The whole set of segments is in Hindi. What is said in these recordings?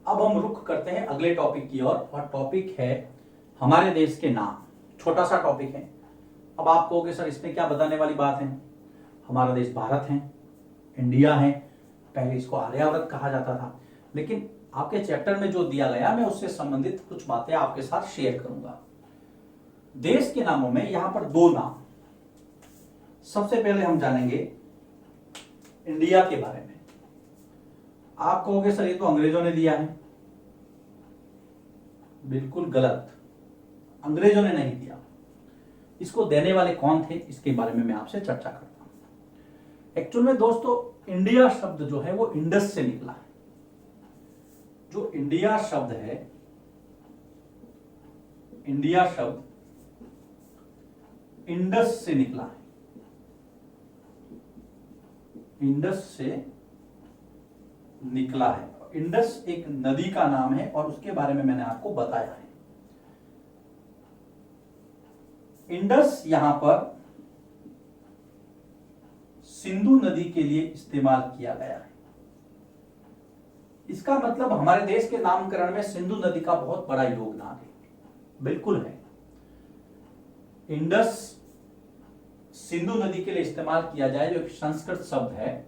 अब हम रुख करते हैं अगले टॉपिक की ओर, और टॉपिक है हमारे देश के नाम। छोटा सा टॉपिक है। अब आप कहोगे सर इसमें क्या बताने वाली बात है। हमारा देश भारत है, इंडिया है। पहले इसको आर्यावर्त कहा जाता था, लेकिन आपके चैप्टर में जो दिया गया मैं उससे संबंधित कुछ बातें आपके साथ शेयर करूंगा। देश के नामों में यहां पर दो नाम। सबसे पहले हम जानेंगे इंडिया के बारे में। आप कहोगे सर ये तो अंग्रेजों ने दिया है। बिल्कुल गलत, अंग्रेजों ने नहीं दिया। इसको देने वाले कौन थे, इसके बारे में मैं आपसे चर्चा करता हूं। एक्चुअल में दोस्तों इंडिया शब्द जो है वो इंडस से निकला है। जो इंडिया शब्द है, इंडिया शब्द इंडस से निकला है। इंडस से निकला है। इंडस एक नदी का नाम है और उसके बारे में मैंने आपको बताया है। इंडस यहां पर सिंधु नदी के लिए इस्तेमाल किया गया है। इसका मतलब हमारे देश के नामकरण में सिंधु नदी का बहुत बड़ा योगदान है। बिल्कुल है। इंडस सिंधु नदी के लिए इस्तेमाल किया जाए, जो एक संस्कृत शब्द है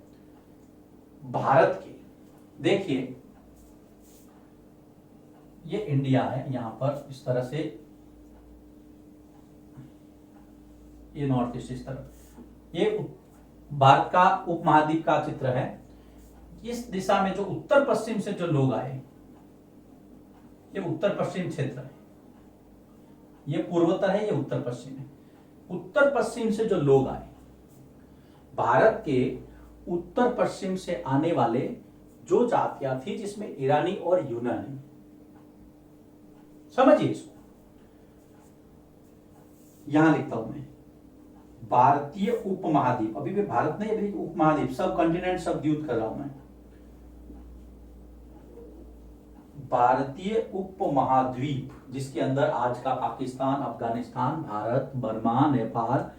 भारत के। देखिए ये इंडिया है, यहां पर इस तरह से ये नॉर्थ ईस्ट, इस तरह ये भारत का उपमहाद्वीप का चित्र है। इस दिशा में जो उत्तर पश्चिम से जो लोग आए, ये उत्तर पश्चिम क्षेत्र है। ये पूर्वोत्तर है, ये उत्तर पश्चिम है। उत्तर पश्चिम से जो लोग आए, भारत के उत्तर पश्चिम से आने वाले जो जातियां थी, जिसमें ईरानी और यूनानी, समझिए इसको। यहां लिखता हूं मैं भारतीय उपमहाद्वीप, अभी भी भारत नहीं, अभी उपमहाद्वीप, सब कॉन्टिनेंट शब्द यूज कर रहा हूं मैं। भारतीय उपमहाद्वीप, जिसके अंदर आज का पाकिस्तान, अफगानिस्तान, भारत, बर्मा, नेपाल,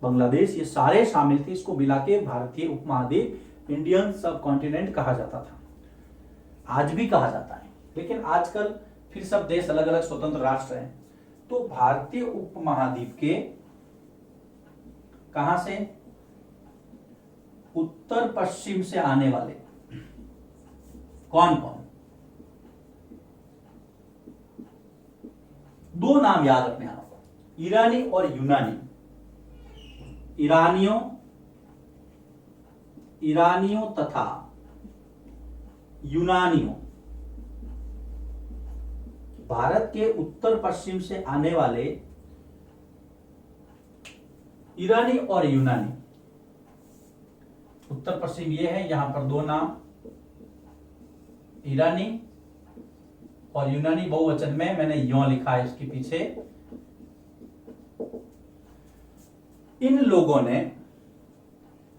बांग्लादेश, ये सारे शामिल थे। इसको मिला के भारतीय उपमहाद्वीप, इंडियन सब कॉन्टिनेंट कहा जाता था। आज भी कहा जाता है, लेकिन आजकल फिर सब देश अलग अलग स्वतंत्र राष्ट्र हैं। तो भारतीय उपमहाद्वीप के कहां से, उत्तर पश्चिम से आने वाले कौन कौन, दो नाम याद रखने आपको, ईरानी और यूनानी। ईरानियों तथा यूनानियों, भारत के उत्तर पश्चिम से आने वाले ईरानी और यूनानी। उत्तर पश्चिम ये है, यहां पर दो नाम, ईरानी और यूनानी, बहुवचन में मैंने यों लिखा है इसके पीछे। इन लोगों ने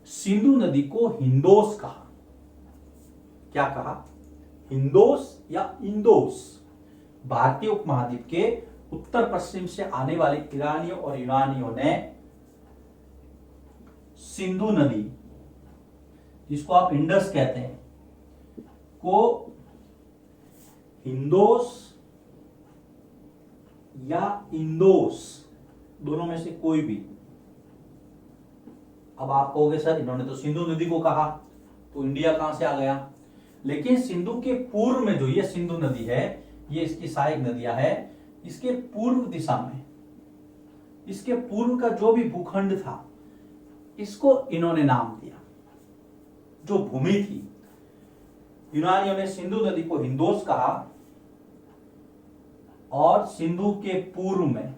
सिंधु नदी को हिंदोस कहा। क्या कहा, हिंदोस या इंदोस। भारतीय उपमहाद्वीप के उत्तर पश्चिम से आने वाले ईरानियों और यूनानियों ने सिंधु नदी, जिसको आप इंडस कहते हैं, को हिंदोस या इंदोस, दोनों में से कोई भी। अब आप कहोगे सर इन्होंने तो सिंधु नदी को कहा, तो इंडिया कहां से आ गया। लेकिन सिंधु के पूर्व में जो ये सिंधु नदी है, ये इसकी सहायक नदियां है, इसके पूर्व दिशा में, इसके पूर्व का जो भी भूखंड था, इसको इन्होंने नाम दिया। जो भूमि थी, यूनानियों ने सिंधु नदी को हिंदोस कहा, और सिंधु के पूर्व में,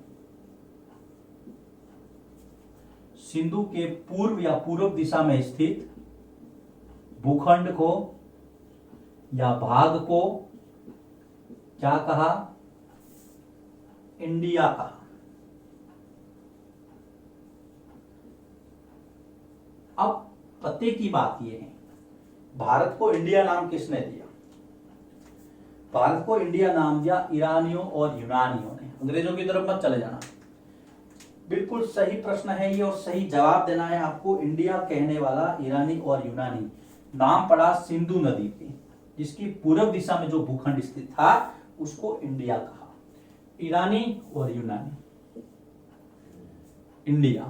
सिंधु के पूर्व या पूर्व दिशा में स्थित भूखंड को या भाग को क्या कहा, इंडिया कहा। अब पते की बात यह है, भारत को इंडिया नाम किसने दिया। भारत को इंडिया नाम दिया ईरानियों और यूनानियों ने। अंग्रेजों की तरफ मत चले जाना। बिल्कुल सही प्रश्न है ये, और सही जवाब देना है आपको। इंडिया कहने वाला ईरानी और यूनानी, नाम पड़ा सिंधु नदी पे, इसकी पूर्व दिशा में जो भूखंड स्थित था उसको इंडिया कहा। ईरानी और यूनानी, इंडिया।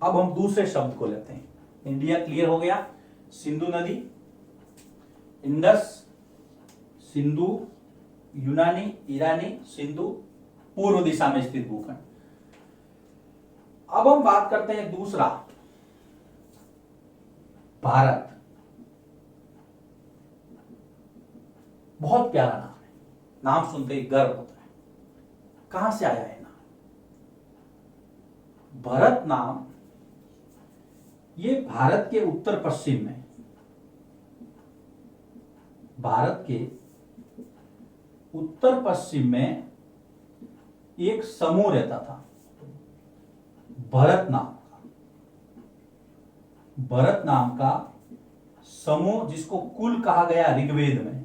अब हम दूसरे शब्द को लेते हैं। इंडिया क्लियर हो गया। सिंधु नदी, इंडस, सिंधु, यूनानी, ईरानी, सिंधु, पूर्व दिशा में स्थित भूखंड। अब हम बात करते हैं दूसरा, भारत। बहुत प्यारा नाम है, नाम सुनते ही गर्व होता है। कहां से आया है नाम? भारत नाम ये भारत के उत्तर पश्चिम में, भारत के उत्तर पश्चिम में एक समूह रहता था भरत नाम का। भरत नाम का समूह, जिसको कुल कहा गया ऋग्वेद में।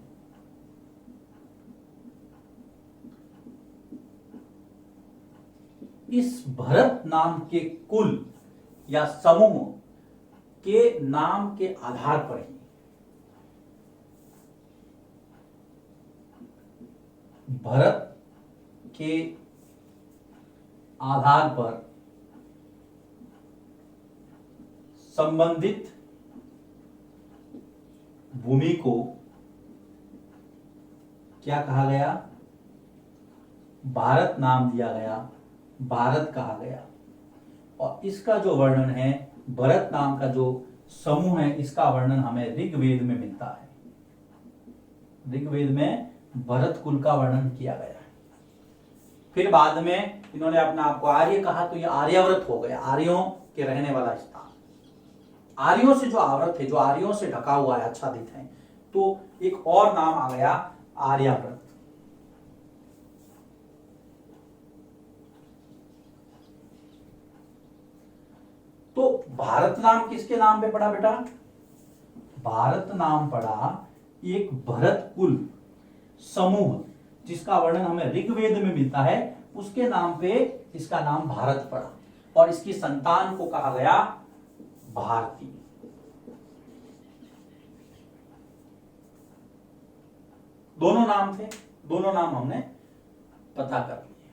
इस भरत नाम के कुल या समूह के नाम के आधार पर ही भरत के आधार पर संबंधित भूमि को क्या कहा गया? भारत नाम दिया गया, भारत कहा गया। और इसका जो वर्णन है, भरत नाम का जो समूह है, इसका वर्णन हमें ऋग्वेद में मिलता है। ऋग्वेद में भरत कुल का वर्णन किया गया है। फिर बाद में इन्होंने अपना आपको आर्य कहा, तो ये आर्यावर्त हो गया, आर्यों के रहने वाला स्थान। आर्यों से जो आवृत है, जो आर्यों से ढका हुआ है, आच्छादित है, तो एक और नाम आ गया आर्यावर्त। तो भारत नाम किसके नाम पे पड़ा बेटा? भारत नाम पड़ा एक भरत कुल समूह, जिसका वर्णन हमें ऋग्वेद में मिलता है, उसके नाम पे इसका नाम भारत पड़ा। और इसकी संतान को कहा गया भारती। दोनों नाम थे, दोनों नाम हमने पता कर लिए।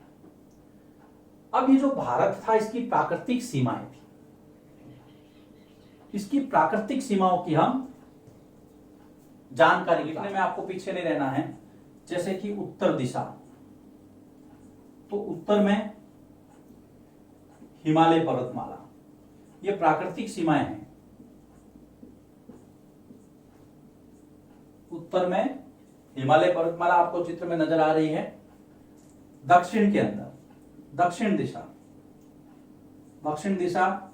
अब ये जो भारत था, इसकी प्राकृतिक सीमाएं थी। इसकी प्राकृतिक सीमाओं की हम जानकारी लिखने में आपको पीछे नहीं रहना है। जैसे कि उत्तर दिशा, तो उत्तर में हिमालय पर्वतमाला, ये प्राकृतिक सीमाएं हैं। उत्तर में हिमालय पर्वतमाला आपको चित्र में नजर आ रही है। दक्षिण के अंदर दक्षिण दिशा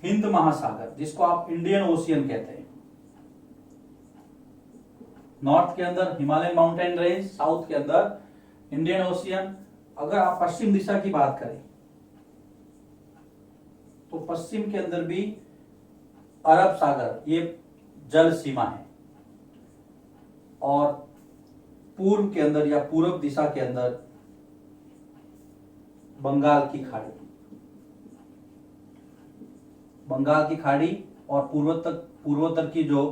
हिंद महासागर, जिसको आप इंडियन ओशियन कहते हैं। नॉर्थ के अंदर हिमालयन माउंटेन रेंज, साउथ के अंदर इंडियन ओशियन। अगर आप पश्चिम दिशा की बात करें तो पश्चिम के अंदर भी अरब सागर, ये जल सीमा है। और पूर्व के अंदर या पूर्व दिशा के अंदर बंगाल की खाड़ी, बंगाल की खाड़ी और पूर्वोत्तर की जो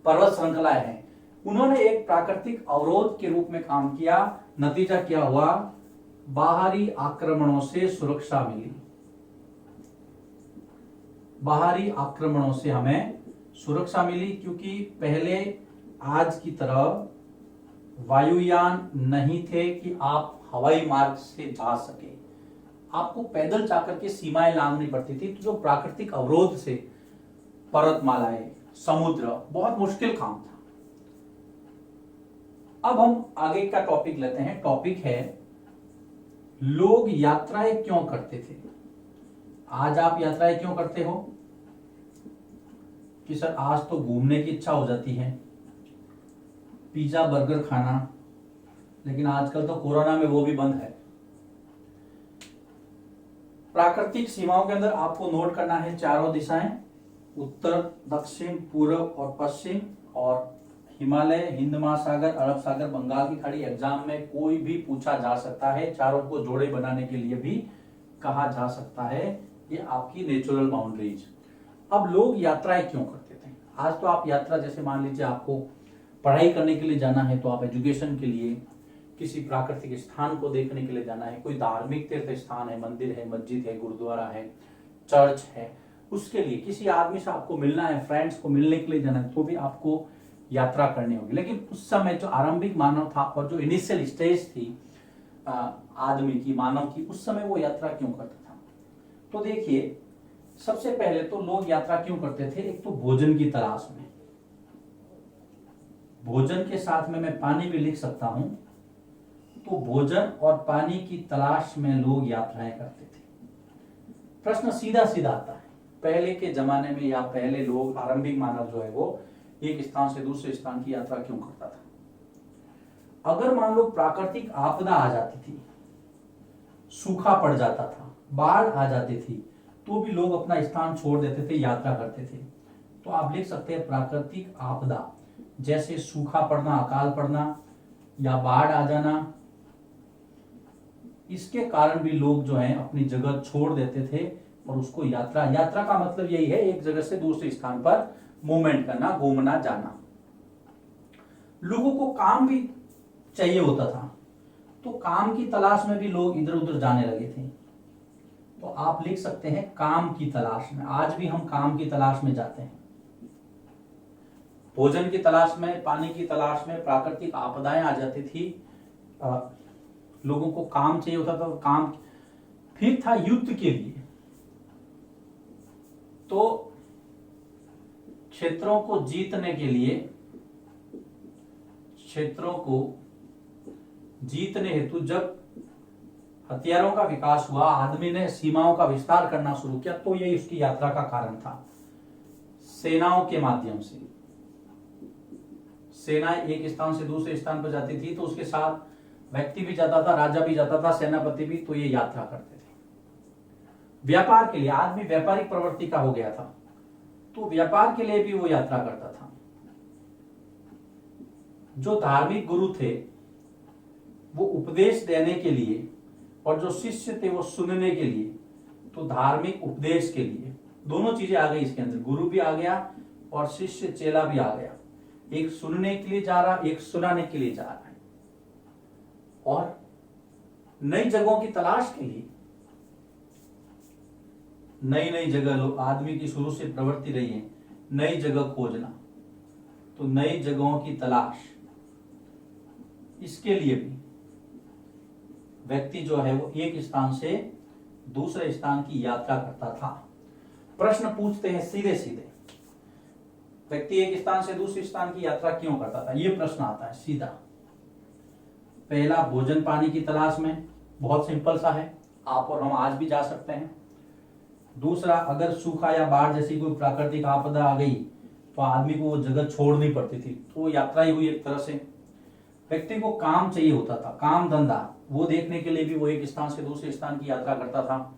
पर्वत श्रृंखलाएं हैं, उन्होंने एक प्राकृतिक अवरोध के रूप में काम किया। नतीजा क्या हुआ? बाहरी आक्रमणों से सुरक्षा मिली। बाहरी आक्रमणों से हमें सुरक्षा मिली, क्योंकि पहले आज की तरह वायुयान नहीं थे कि आप हवाई मार्ग से जा सके। आपको पैदल जाकर के सीमाएं लांघनी पड़ती थी। तो जो प्राकृतिक अवरोध से पर्वतमालाएं, समुद्र, बहुत मुश्किल काम था। अब हम आगे का टॉपिक लेते हैं। टॉपिक है लोग यात्राएं क्यों करते थे। आज आप यात्राएं क्यों करते हो? कि सर आज तो घूमने की इच्छा हो जाती है, पिज्जा बर्गर खाना, लेकिन आजकल तो कोरोना में वो भी बंद है। प्राकृतिक सीमाओं के अंदर आपको नोट करना है चारों दिशाएं, उत्तर, दक्षिण, पूर्व और पश्चिम, और हिमालय, हिंद महासागर, अरब सागर, बंगाल की खाड़ी। एग्जाम में कोई भी पूछा जा सकता है, चारों को जोड़े बनाने के लिए भी कहा जा सकता है। ये आपकी नेचुरल बाउंड्रीज। अब लोग यात्राएं क्यों करते थे? आज तो आप यात्रा, जैसे मान लीजिए आपको पढ़ाई करने के लिए जाना है, तो आप एजुकेशन के लिए किसी प्राकृतिक स्थान को देखने के लिए जाना है, कोई धार्मिक तीर्थ स्थान है, मंदिर है, मस्जिद है, गुरुद्वारा है, चर्च है, उसके लिए किसी आदमी से आपको मिलना है, फ्रेंड्स को मिलने के लिए जाना है, तो भी आपको यात्रा करनी होगी। लेकिन उस समय जो आरंभिक मानव था और जो इनिशियल स्टेज थी आदमी की, मानव की, उस समय वो यात्रा क्यों करता था? तो देखिए, सबसे पहले तो लोग यात्रा क्यों करते थे? एक तो भोजन की तलाश में, भोजन के साथ में मैं पानी भी लिख सकता हूं, तो भोजन और पानी की तलाश में लोग यात्राएं करते थे। प्रश्न सीधा सीधा आता है, पहले के जमाने में या पहले लोग, आरंभिक मानव जो है वो एक स्थान से दूसरे स्थान की यात्रा क्यों करता था? अगर मान लो प्राकृतिक आपदा आ जाती थी, सूखा पड़ जाता था, बाढ़ आ जाती थी, तो भी लोग अपना स्थान छोड़ देते थे, यात्रा करते थे। तो आप लिख सकते हैं प्राकृतिक आपदा, जैसे सूखा पड़ना, अकाल पड़ना या बाढ़ आ जाना, इसके कारण भी लोग जो है अपनी जगह छोड़ देते थे और उसको यात्रा, यात्रा का मतलब यही है एक जगह से दूसरे स्थान पर मूवमेंट करना, घूमना जाना। लोगों को काम भी चाहिए होता था, तो काम की तलाश में भी लोग इधर उधर जाने लगे थे। तो आप लिख सकते हैं काम की तलाश में। आज भी हम काम की तलाश में जाते हैं, भोजन की तलाश में, पानी की तलाश में, प्राकृतिक आपदाएं आ जाती थी, लोगों को काम चाहिए होता था, काम। फिर था युद्ध के लिए, तो क्षेत्रों को जीतने के लिए, क्षेत्रों को जीतने हेतु जब हथियारों का विकास हुआ, आदमी ने सीमाओं का विस्तार करना शुरू किया, तो यही उसकी यात्रा का कारण था। सेनाओं के माध्यम से सेना एक स्थान से दूसरे स्थान पर जाती थी, तो उसके साथ व्यक्ति भी जाता था, राजा भी जाता था, सेनापति भी, तो ये यात्रा करते थे। व्यापार के लिए, आदमी व्यापारिक प्रवृत्ति का हो गया था, तो व्यापार के लिए भी वो यात्रा करता था। जो धार्मिक गुरु थे वो उपदेश देने के लिए, और जो शिष्य थे वो सुनने के लिए, तो धार्मिक उपदेश के लिए दोनों चीजें आ गई इसके अंदर, गुरु भी आ गया और शिष्य चेला भी आ गया। एक सुनने के लिए जा रहा, एक सुनाने के लिए जा रहा है, और नई जगहों की तलाश के लिए, नई नई जगह, लोग, आदमी की शुरू से प्रवृत्ति रही है नई जगह खोजना, तो नई जगहों की तलाश, इसके लिए भी व्यक्ति जो है वो एक स्थान से दूसरे स्थान की यात्रा करता था। प्रश्न पूछते हैं सीधे सीधे, व्यक्ति एक स्थान से दूसरे स्थान की यात्रा क्यों करता था? ये प्रश्न आता है सीधा। पहला, भोजन पानी की तलाश में, बहुत सिंपल सा है, आप और हम आज भी जा सकते हैं। दूसरा, अगर सूखा या बाढ़ जैसी कोई प्राकृतिक आपदा आ गई तो आदमी को वो जगह छोड़नी पड़ती थी, तो यात्रा ही हुई एक तरह से। व्यक्ति को काम चाहिए होता था, काम धंधा, वो देखने के लिए भी वो एक स्थान से दूसरे स्थान की यात्रा करता था।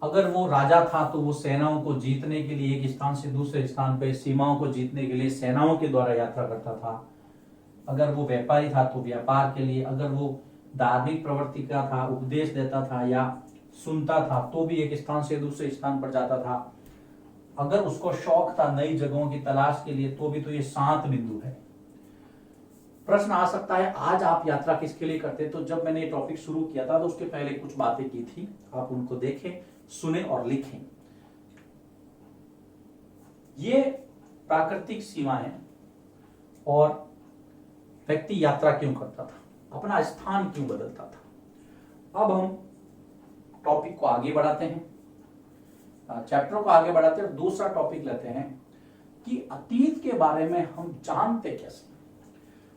अगर वो राजा था तो वो सेनाओं को जीतने के लिए एक स्थान से दूसरे स्थान पे, सीमाओं को जीतने के लिए सेनाओं के द्वारा यात्रा करता था। अगर वो व्यापारी था तो व्यापार के लिए, अगर वो धार्मिक प्रवृत्ति का था, उपदेश देता था या सुनता था, तो भी एक स्थान से दूसरे स्थान पर जाता था। अगर उसको शौक था नई जगहों की तलाश के लिए, तो भी, तो ये 7 बिंदु है। प्रश्न आ सकता है आज आप यात्रा किसके लिए करते हैं? तो जब मैंने ये टॉपिक शुरू किया था तो उसके पहले कुछ बातें की थी, आप उनको देखें, सुने और लिखें। ये प्राकृतिक सीमाएं और व्यक्ति यात्रा क्यों करता था, अपना स्थान क्यों बदलता था। अब हम टॉपिक को आगे बढ़ाते हैं, चैप्टर को आगे बढ़ाते हैं और दूसरा टॉपिक लेते हैं कि अतीत के बारे में हम जानते कैसे,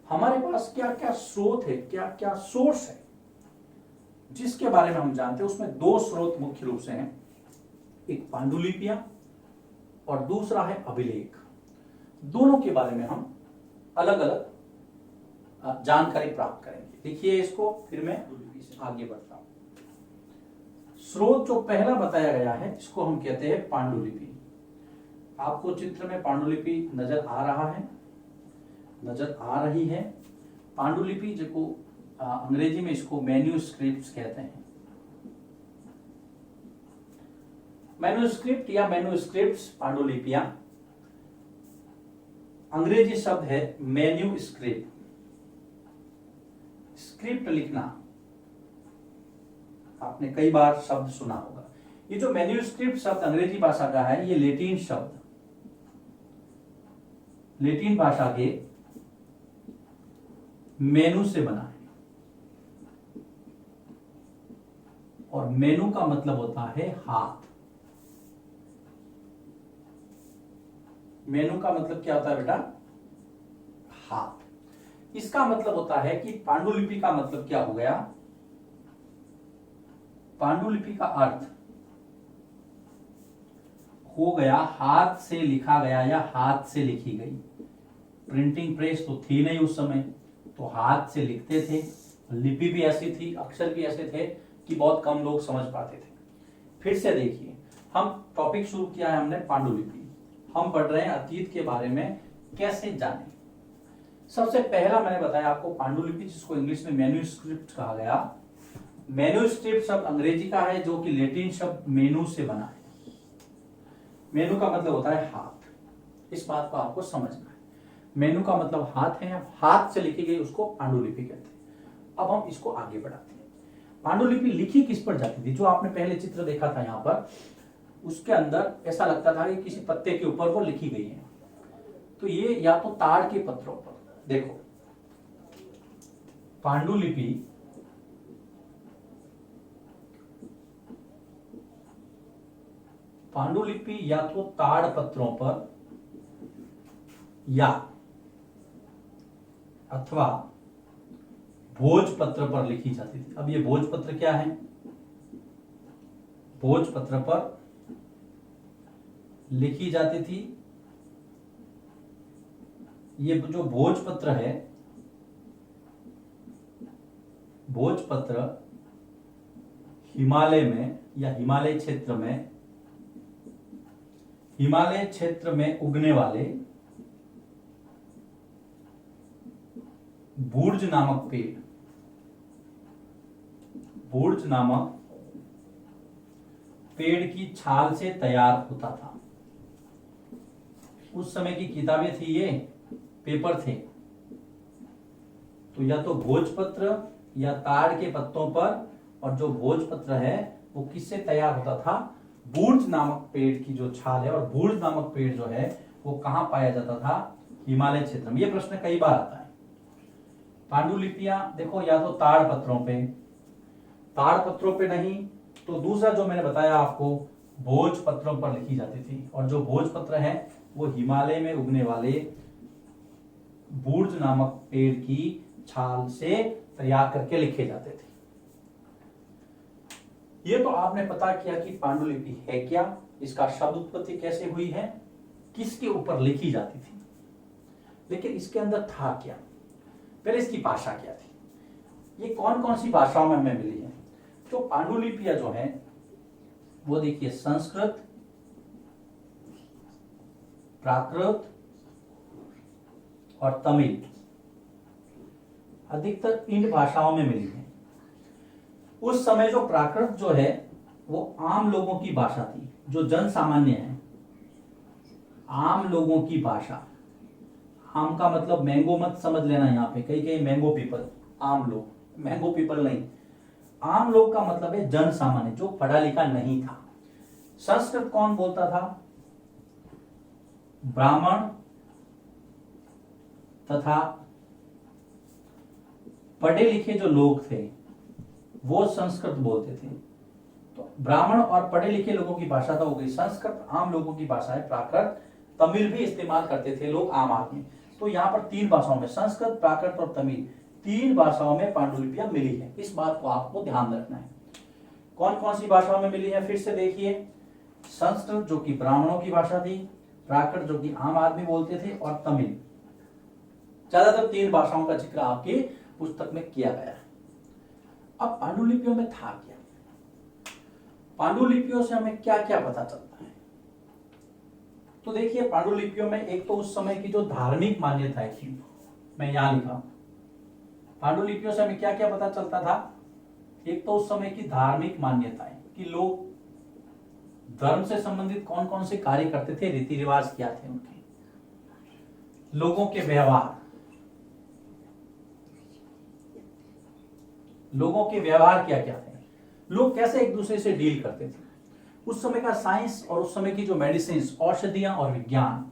हमारे पास क्या क्या स्रोत है, क्या क्या सोर्स है जिसके बारे में हम जानते हैं। उसमें 2 स्रोत मुख्य रूप से हैं, एक पांडुलिपियां और दूसरा है अभिलेख। दोनों के बारे में हम अलग अलग जानकारी प्राप्त करेंगे। देखिए इसको, फिर मैं आगे बढ़ता हूं। स्रोत जो पहला बताया गया है इसको हम कहते हैं पांडुलिपि। आपको चित्र में पांडुलिपि नजर आ रहा है, नजर आ रही है। पांडुलिपि जिसको अंग्रेजी में इसको मैन्यूस्क्रिप्ट्स कहते हैं। मैन्यूस्क्रिप्ट या मैन्यूस्क्रिप्ट्स, पांडुलिपियां अंग्रेजी शब्द है मैन्यूस्क्रिप्ट। स्क्रिप्ट लिखना आपने कई बार शब्द सुना होगा। ये जो मैन्यूस्क्रिप्ट शब्द अंग्रेजी भाषा का है, ये लैटिन शब्द, लैटिन भाषा के मेनू से बना है। और मेनू का मतलब होता है हाथ। मेनू का मतलब क्या होता है बेटा? हाथ। इसका मतलब होता है कि पांडुलिपि का मतलब क्या हो गया? पांडुलिपि का अर्थ हो गया हाथ से लिखा गया या हाथ से लिखी गई। प्रिंटिंग प्रेस तो थी नहीं उस समय, तो हाथ से लिखते थे। लिपि भी ऐसी थी, अक्षर भी ऐसे थे कि बहुत कम लोग समझ पाते थे। फिर से देखिए, हम टॉपिक शुरू किया है हमने पांडुलिपि। हम पढ़ रहे हैं अतीत के बारे में कैसे जाने। सबसे पहला मैंने बताया आपको पांडुलिपि, जिसको इंग्लिश में मैन्यूस्क्रिप्ट कहा गया। मैन्यूस्क्रिप्ट शब्द अंग्रेजी का है जो कि लैटिन शब्द मेनू से बना है। मेनू का मतलब होता है हाथ। इस बात को आपको समझना है। मेनू का मतलब हाथ है, हाथ से लिखी गई उसको पांडुलिपि कहते हैं। अब हम इसको आगे बढ़ाते हैं। पांडुलिपि लिखी किस पर जाती थी? जो आपने पहले चित्र देखा था यहाँ पर, उसके अंदर ऐसा लगता था कि किसी पत्ते के ऊपर वो लिखी गई है। तो ये या तो ताड़ के पत्रों पर, देखो पांडुलिपि या तो ताड़ पत्रों पर या अथवा भोजपत्र पर लिखी जाती थी। अब ये भोजपत्र क्या है? भोजपत्र पर लिखी जाती थी। ये जो भोजपत्र है, भोजपत्र हिमालय में या हिमालय क्षेत्र में उगने वाले बूर्ज नामक पेड़ की छाल से तैयार होता था। उस समय की किताबें थी, ये पेपर थे। तो या तो भोजपत्र या ताड़ के पत्तों पर, और जो भोजपत्र है वो किससे तैयार होता था? बूर्ज नामक पेड़ की जो छाल है। और बूर्ज नामक पेड़ जो है वो कहां पाया जाता था? हिमालय क्षेत्र में। ये प्रश्न कई बार आता है। पांडुलिपियां देखो या तो ताड़ पत्रों पे नहीं, तो दूसरा जो मैंने बताया आपको, भोजपत्रों पर लिखी जाती थी। और जो भोजपत्र है वो हिमालय में उगने वाले बूर्ज नामक पेड़ की छाल से तैयार करके लिखे जाते थे। ये तो आपने पता किया कि पांडुलिपि है क्या, इसका शब्द उत्पत्ति कैसे हुई है, किसके ऊपर लिखी जाती थी। लेकिन इसके अंदर था क्या? पहले इसकी भाषा क्या थी? ये कौन कौन सी भाषाओं में हमें मिली है? तो पांडुलिपियां जो है वो देखिए, संस्कृत, प्राकृत और तमिल, अधिकतर इन भाषाओं में मिली है। उस समय जो प्राकृत जो है वो आम लोगों की भाषा थी, जो जन सामान्य है। आम लोगों की भाषा। आम का मतलब मैंगो मत समझ लेना, यहाँ पे कई कई मैंगो पीपल, आम लोग, मैंगो पीपल नहीं। आम लोग का मतलब है जन सामान्य, जो पढ़ा लिखा नहीं था। संस्कृत कौन बोलता था? ब्राह्मण तथा पढ़े लिखे जो लोग थे वो संस्कृत बोलते थे। तो ब्राह्मण और पढ़े लिखे लोगों की भाषा तो हो गई संस्कृत। आम लोगों की भाषा है प्राकृत। तमिल भी इस्तेमाल करते थे लोग, आम आदमी। तो यहाँ पर तीन भाषाओं में, संस्कृत, प्राकृत और तमिल, तीन भाषाओं में पांडुलिपियां मिली है। इस बात को आपको ध्यान रखना है। कौन कौन सी भाषाओं में मिली है फिर से देखिए। संस्कृत जो कि ब्राह्मणों की भाषा थी, प्राकृत जो कि आम आदमी बोलते थे, और तमिल। ज्यादातर तीन भाषाओं का जिक्र आपकी पुस्तक में किया गया है। अब पांडुलिपियों में था क्या? पांडुलिपियों से हमें क्या क्या पता चलता है? तो देखिए, पांडुलिपियों में एक तो उस समय की जो धार्मिक मान्यताएं थी, मैं यहां लिखा। पांडुलिपियों से हमें क्या क्या पता चलता था? एक तो उस समय की धार्मिक मान्यताएं कि लोग धर्म से संबंधित कौन कौन से कार्य करते थे, रीति रिवाज क्या थे उनके। लोगों के व्यवहार, लोगों के व्यवहार क्या क्या थे, लोग कैसे एक दूसरे से डील करते थे। उस समय का साइंस और उस समय की जो मेडिसिन, औषधियां और विज्ञान,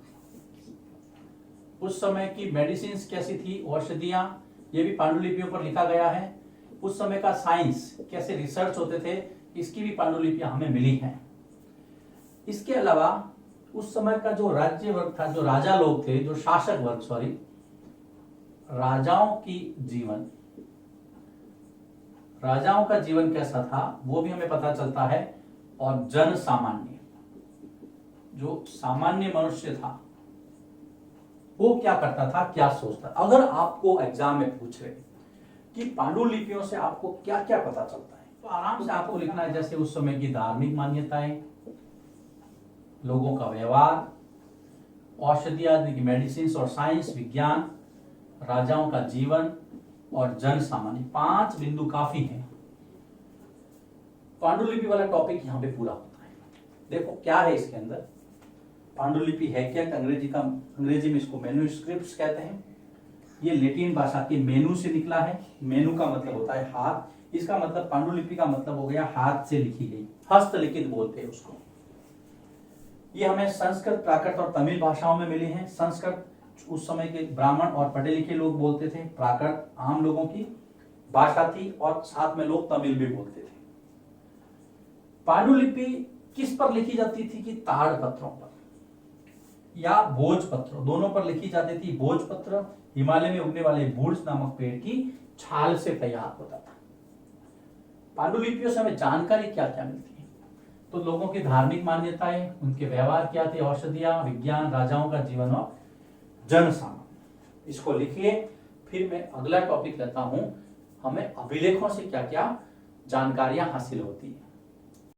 उस समय की मेडिसिन कैसी थी, औषधियां, ये भी पांडुलिपियों पर लिखा गया है। उस समय का साइंस, कैसे रिसर्च होते थे, इसकी भी पांडुलिपियां हमें मिली हैं। इसके अलावा उस समय का जो राज्य वर्ग था, जो राजा लोग थे, जो शासक वर्ग, सॉरी, राजाओं की जीवन, राजाओं का जीवन कैसा था वो भी हमें पता चलता है। और जन सामान्य, जो सामान्य मनुष्य था वो क्या करता था, क्या सोचता। अगर आपको एग्जाम में पूछ रहे कि पांडुलिपियों से आपको क्या क्या पता चलता है, तो आराम से आपको लिखना है जैसे उस समय की धार्मिक मान्यताएं, लोगों का व्यवहार, औषधियां, मेडिसिन और साइंस, विज्ञान, राजाओं का जीवन और जन सामान्य। 5 बिंदु काफी हैं। पांडुलिपि वाला टॉपिक यहां पे पूरा होता है। देखो क्या है इसके अंदर, पांडुलिपि है क्या, अंग्रेजी में इसको मैन्युस्क्रिप्ट्स कहते हैं। ये लैटिन भाषा के मेनू से निकला है। मेनू का मतलब होता है हाथ, इसका मतलब पांडुलिपि का मतलब हो गया हाथ से लिखी गई, हस्तलिखित बोलते हैं उसको। ये हमें संस्कृत, प्राकृत और तमिल भाषाओं में मिली है। संस्कृत उस समय के ब्राह्मण और पढ़े लिखे लोग बोलते थे, प्राकृत आम लोगों की भाषा थी और साथ में लोग तमिल भी बोलते थे। पांडुलिपि किस पर लिखी जाती थी कि ताड़पत्रों पर या भोजपत्रों, दोनों पर लिखी जाती थी। भोजपत्र हिमालय में उगने वाले बूढ़ नामक पेड़ की छाल से तैयार होता था। पांडुलिपियों से हमें जानकारी क्या क्या मिलती है, तो लोगों की धार्मिक मान्यताएं, उनके व्यवहार क्या थे, औषधियां, विज्ञान, राजाओं का जीवन और जन सामान्य। इसको लिखिए। फिर मैं अगला टॉपिक लेता हूं, हमें अभिलेखों से क्या क्या जानकारियां हासिल होती है।